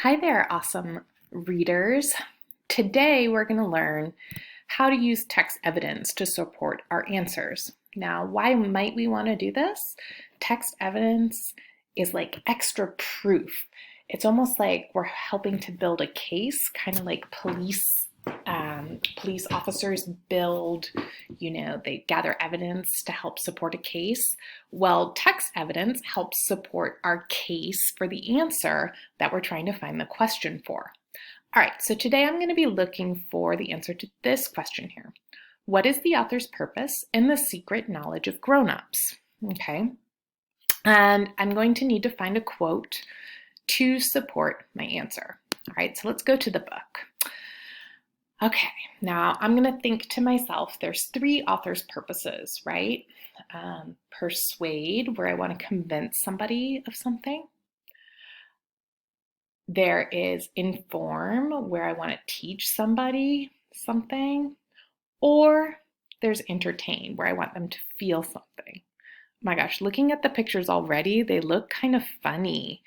Hi there, awesome readers. Today we're going to learn how to use text evidence to support our answers. Now, why might we want to do this? Text evidence is like extra proof. It's almost like we're helping to build a case, kind of like police officers build, they gather evidence to help support a case. Well, text evidence helps support our case for the answer that we're trying to find the question for. All right, so today I'm going to be looking for the answer to this question here. What is the author's purpose in the secret knowledge of grown-ups? Okay, and I'm going to need to find a quote to support my answer. All right, so let's go to the book. Okay, now I'm going to think to myself, there's three author's purposes, right? Persuade, where I want to convince somebody of something. There is inform, where I want to teach somebody something. Or there's entertain, where I want them to feel something. My gosh, looking at the pictures already, they look kind of funny.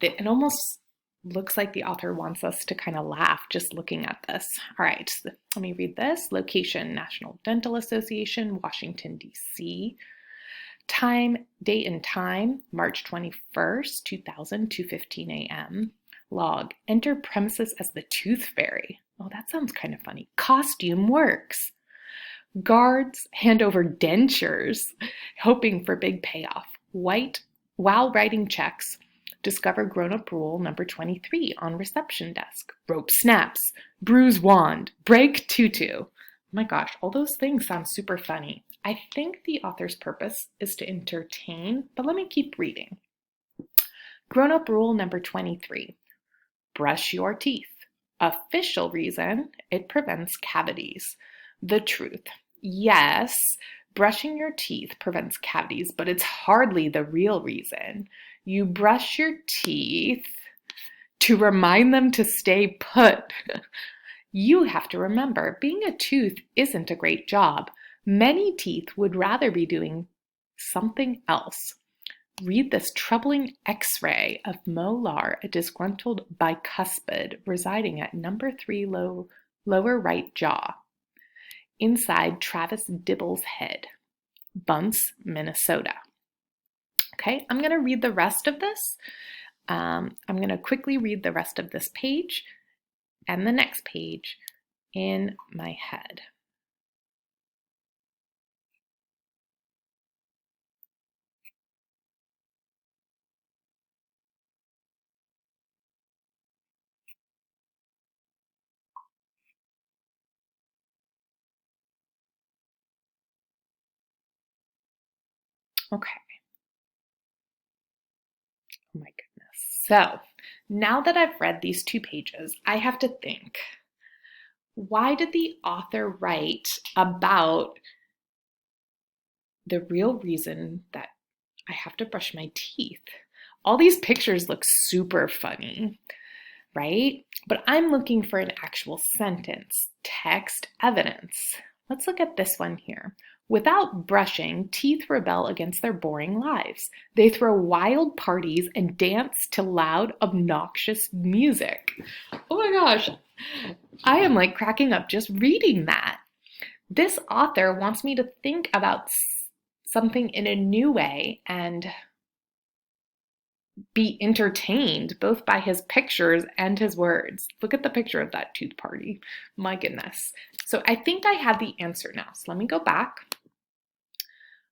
It almost looks like the author wants us to kind of laugh just looking at this. All right, so let me read this. Location, National Dental Association, Washington, D.C. Time, date and time, March 21st, 2000, 2:15 a.m. Log, enter premises as the Tooth Fairy. Oh, that sounds kind of funny. Costume works. Guards hand over dentures, hoping for big payoff. While writing checks, discover grown-up rule number 23 on reception desk. Rope snaps, bruise wand, break tutu. Oh my gosh, all those things sound super funny. I think the author's purpose is to entertain, but let me keep reading. Grown-up rule number 23. Brush your teeth. Official reason, it prevents cavities. The truth. Yes, brushing your teeth prevents cavities, but it's hardly the real reason. You brush your teeth to remind them to stay put. You have to remember, being a tooth isn't a great job. Many teeth would rather be doing something else. Read this troubling x-ray of molar, a disgruntled bicuspid residing at number 3 lower right jaw. Inside Travis Dibble's head. Bunce, Minnesota. Okay, I'm going to read the rest of this. I'm going to quickly read the rest of this page and the next page in my head. Okay. Oh my goodness. So now that I've read these 2 pages, I have to think, why did the author write about the real reason that I have to brush my teeth? All these pictures look super funny, right? But I'm looking for an actual sentence, text evidence. Let's look at this one here. Without brushing, teeth rebel against their boring lives. They throw wild parties and dance to loud, obnoxious music. Oh my gosh, I am like cracking up just reading that. This author wants me to think about something in a new way and be entertained both by his pictures and his words. Look at the picture of that tooth party. My goodness. So I think I have the answer now. So let me go back.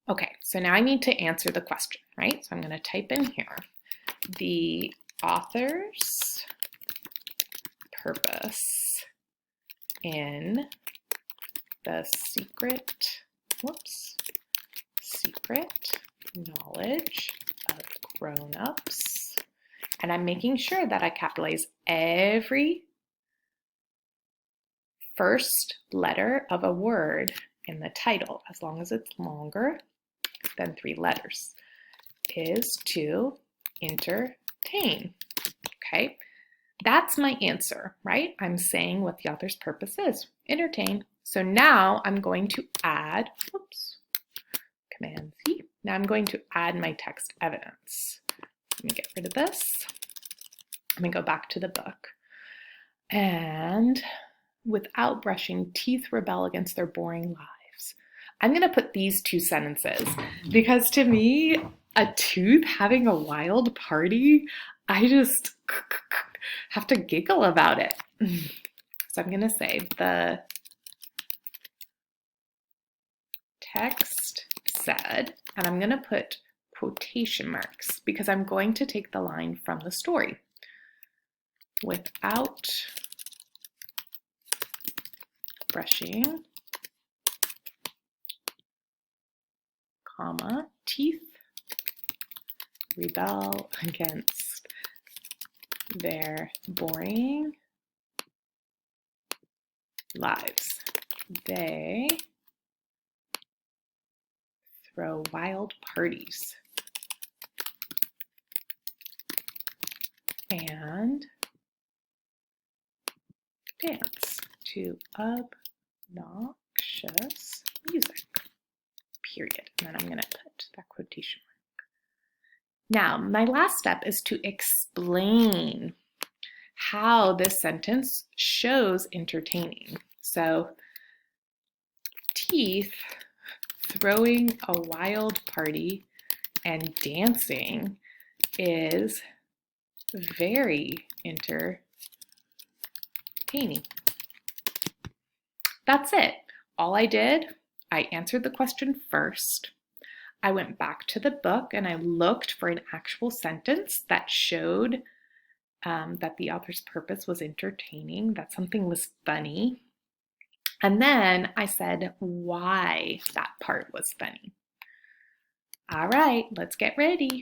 Okay, so now I need to answer the question, right? So I'm going to type in here, the author's purpose in the secret knowledge of grown-ups. And I'm making sure that I capitalize every first letter of a word in the title, as long as it's longer than 3 letters, is to entertain. Okay, that's my answer, right? I'm saying what the author's purpose is, entertain. So now I'm going to add, Command C. Now I'm going to add my text evidence. Let me get rid of this. I'm gonna go back to the book. And without brushing, teeth rebel against their boring lives. I'm gonna put these two sentences because to me, a tooth having a wild party, I just have to giggle about it. So I'm gonna say the text said, and I'm gonna put quotation marks because I'm going to take the line from the story. Without brushing, comma, teeth rebel against their boring lives. They throw wild parties and dance to obnoxious music, period. And then I'm going to put that quotation mark. Now, my last step is to explain how this sentence shows entertaining. So, teeth throwing a wild party and dancing is very entertaining. That's it. All I did, I answered the question first. I went back to the book and I looked for an actual sentence that showed that the author's purpose was entertaining, that something was funny. And then I said why that part was funny. All right, let's get ready.